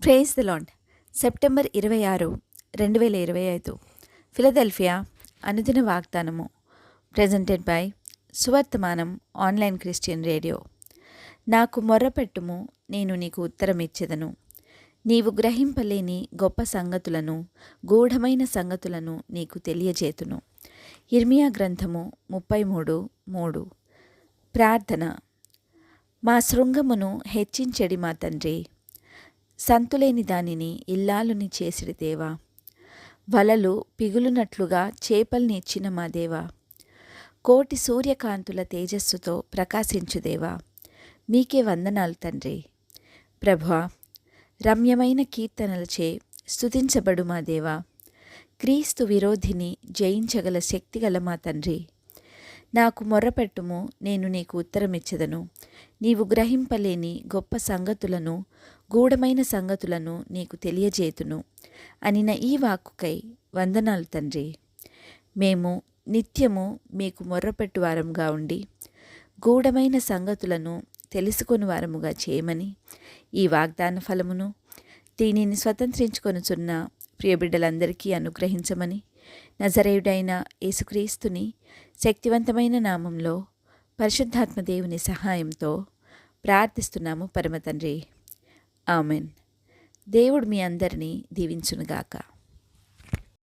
Praise the lord. September 26, 2025. Philadelphia అనుదిన వాగ్దానము. Presented by Suvarthamanam online Christian radio. నాకు మొర్రపెట్టుము, నేను నీకు ఉత్తరమిచ్చెదను. నీవు గ్రహింపలేని గొప్ప సంగతులను, గూఢమైన సంగతులను నీకు తెలియజేతును. ఇర్మియా గ్రంథము 33:3. ప్రార్థన. మా శృంగమును హెచ్చించెడి మా తండ్రి, సంతులేని దానిని ఇల్లాలుని చేసిడి దేవా. వలలు పిగులునట్లుగా చేపల్ని ఇచ్చిన మా దేవా, కోటి సూర్యకాంతుల తేజస్సుతో ప్రకాశించు దేవా, మీకే వందనాలు తండ్రి. ప్రభువా, రమ్యమైన కీర్తనలచే స్తుతించబడు మా దేవా, క్రీస్తు విరోధిని జయించగల శక్తిగల మా తండ్రి. నాకు మొర్రపెట్టుము, నేను నీకు ఉత్తరమిచ్చెదను. నీవు గ్రహింపలేని గొప్ప సంగతులను, గూఢమైన సంగతులను నీకు తెలియజేతును అనిన ఈ వాక్కుకై వందనాలు తండ్రి. మేము నిత్యము మీకు మొర్రపెట్టు వారముగా ఉండి, గూఢమైన సంగతులను తెలుసుకొని వారముగా చేయమని, ఈ వాగ్దాన ఫలమును దీనిని స్వతంత్రించుకొనుచున్న ప్రియబిడ్డలందరికీ అనుగ్రహించమని, నజరేయుడైన యేసుక్రీస్తుని శక్తివంతమైన నామంలో పరిశుద్ధాత్మ దేవుని సహాయంతో ప్రార్థిస్తున్నాము పరమ తండ్రి. ఆమెన్. దేవుడు మీ అందరినీ దీవించునుగాక.